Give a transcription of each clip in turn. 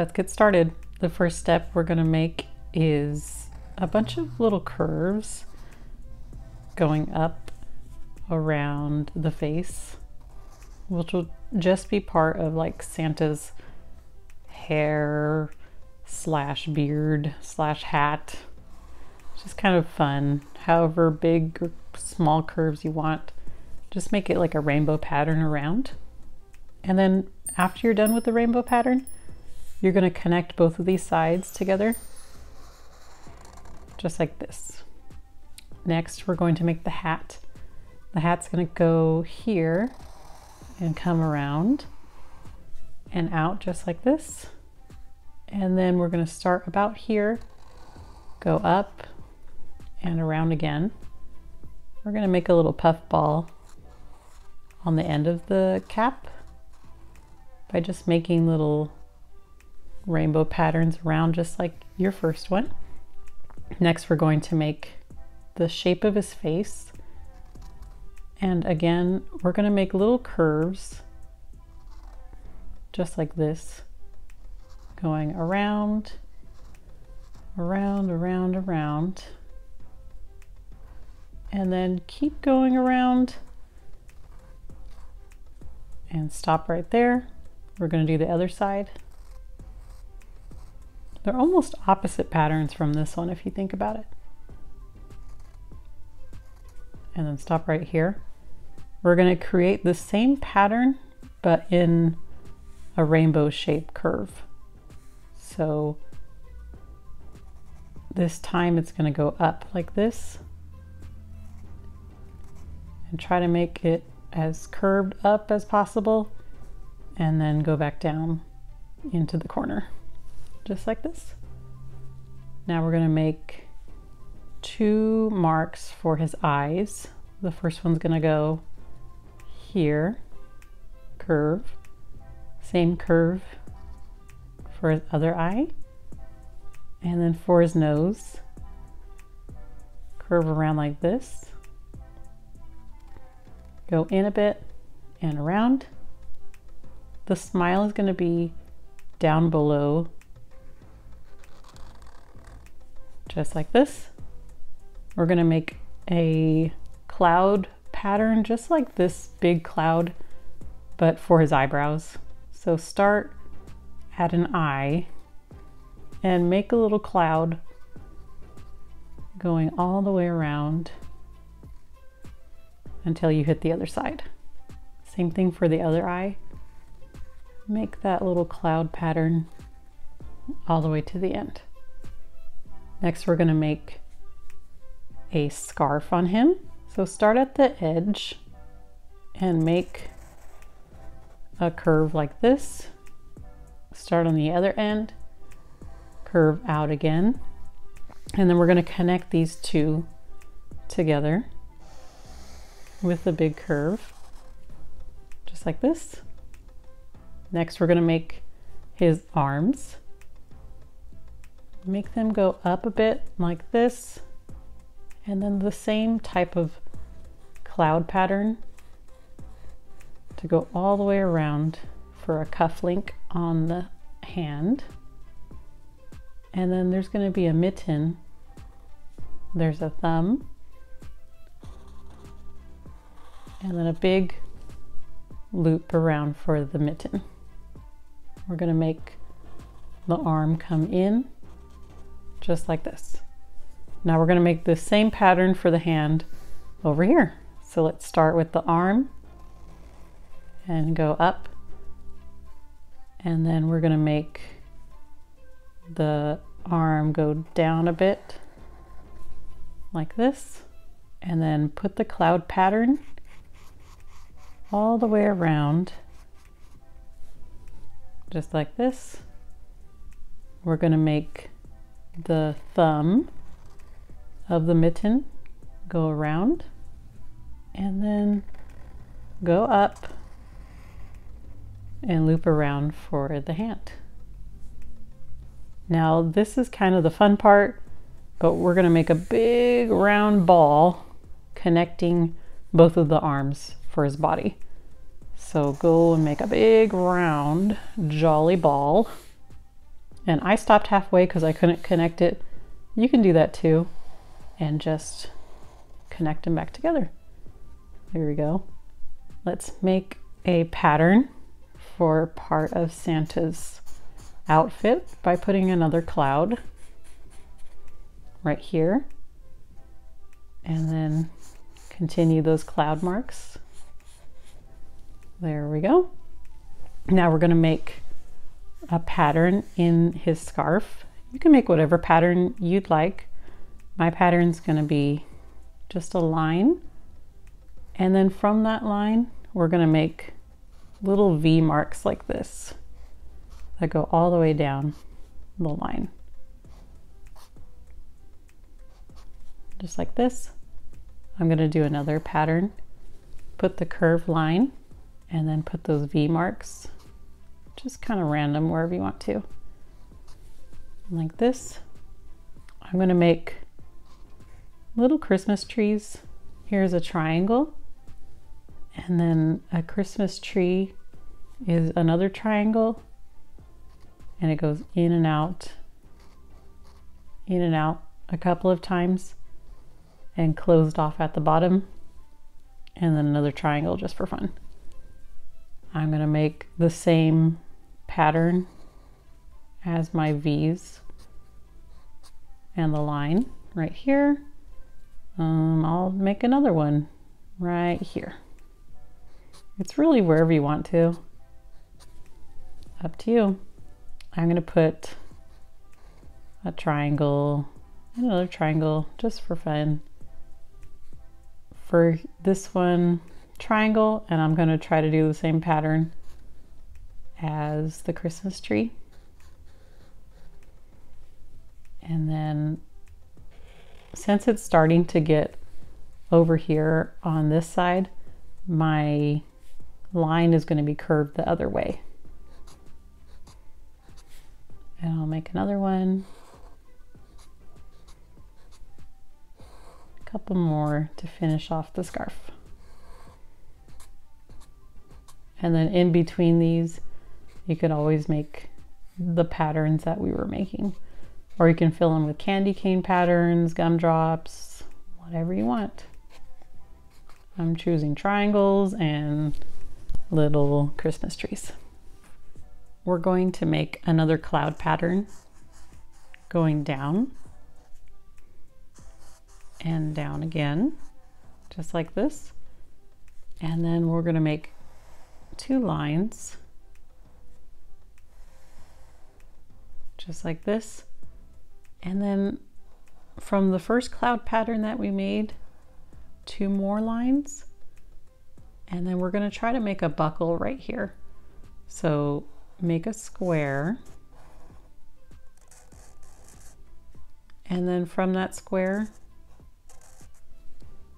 let's get started. The first step we're going to make is a bunch of little curves going up around the face, which will just be part of like Santa's hair slash beard slash hat. It's just kind of fun. However big or small curves you want, just make it like a rainbow pattern around. And then after you're done with the rainbow pattern, you're going to connect both of these sides together, just like this. Next, we're going to make the hat. The hat's going to go here and come around and out just like this. And then we're going to start about here, go up and around again. We're going to make a little puff ball on the end of the cap by just making little rainbow patterns around just like your first one. Next, we're going to make the shape of his face. And again, we're going to make little curves just like this, going around, around, around, around, and then keep going around and stop right there. We're going to do the other side. They're almost opposite patterns from this one if you think about it. And then stop right here. We're going to create the same pattern but in a rainbow shape curve. So this time it's going to go up like this and try to make it as curved up as possible and then go back down into the corner. Just like this. Now we're going to make two marks for his eyes. The first one's going to go here, curve, same curve for his other eye, and then for his nose, curve around like this, go in a bit and around. The smile is going to be down below, just like this. We're going to make a cloud pattern just like this big cloud, but for his eyebrows. So start at an eye and make a little cloud going all the way around until you hit the other side. Same thing for the other eye. Make that little cloud pattern all the way to the end. Next, we're going to make a scarf on him. So start at the edge and make a curve like this. Start on the other end, curve out again, and then we're going to connect these two together with a big curve, just like this. Next, we're going to make his arms. Make them go up a bit like this, and then the same type of cloud pattern to go all the way around for a cuff link on the hand. And then there's going to be a mitten. There's a thumb, and then a big loop around for the mitten. We're going to make the arm come in just like this. Now we're going to make the same pattern for the hand over here. So let's start with the arm and go up, and then we're going to make the arm go down a bit like this, and then put the cloud pattern all the way around just like this. We're going to make the thumb of the mitten go around and then go up and loop around for the hand. Now this is kind of the fun part, but we're going to make a big round ball connecting both of the arms for his body. So go and make a big round jolly ball And I stopped halfway because I couldn't connect it. You can do that too, and just connect them back together. There we go. Let's make a pattern for part of Santa's outfit by putting another cloud right here, and then continue those cloud marks. There we go. Now we're going to make a pattern in his scarf. You can make whatever pattern you'd like. My pattern's going to be just a line, and then from that line we're going to make little V marks like this that go all the way down the line. Just like this. I'm going to do another pattern, put the curved line, and then put those V marks, just kind of random wherever you want to. Like this. I'm going to make little Christmas trees. Here's a triangle, and then a Christmas tree is another triangle, and it goes in and out a couple of times and closed off at the bottom, and then another triangle just for fun. I'm going to make the same pattern as my V's and the line right here. I'll make another one right here. It's really wherever you want to. Up to you. I'm going to put a triangle and another triangle just for fun. For this one, triangle, and I'm going to try to do the same pattern as the Christmas tree. And then since it's starting to get over here on this side, my line is going to be curved the other way. And I'll make another one. A couple more to finish off the scarf. And then in between these, you could always make the patterns that we were making. Or you can fill in with candy cane patterns, gumdrops, whatever you want. I'm choosing triangles and little Christmas trees. We're going to make another cloud pattern going down and down again, just like this. And then we're going to make two lines just like this, and then from the first cloud pattern that we made, two more lines, and then we're going to try to make a buckle right here. So make a square, and then from that square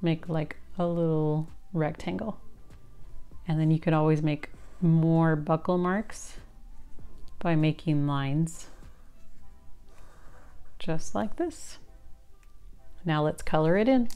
make like a little rectangle. And then you could always make more buckle marks by making lines just like this. Now let's color it in.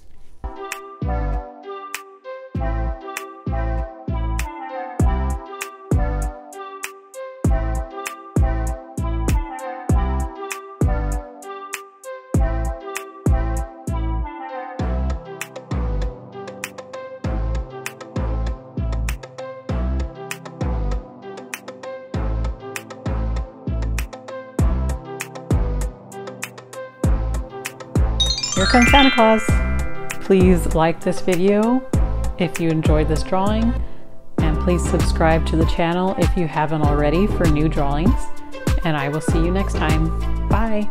Here comes Santa Claus. Please like this video if you enjoyed this drawing, and please subscribe to the channel if you haven't already for new drawings, and I will see you next time. Bye.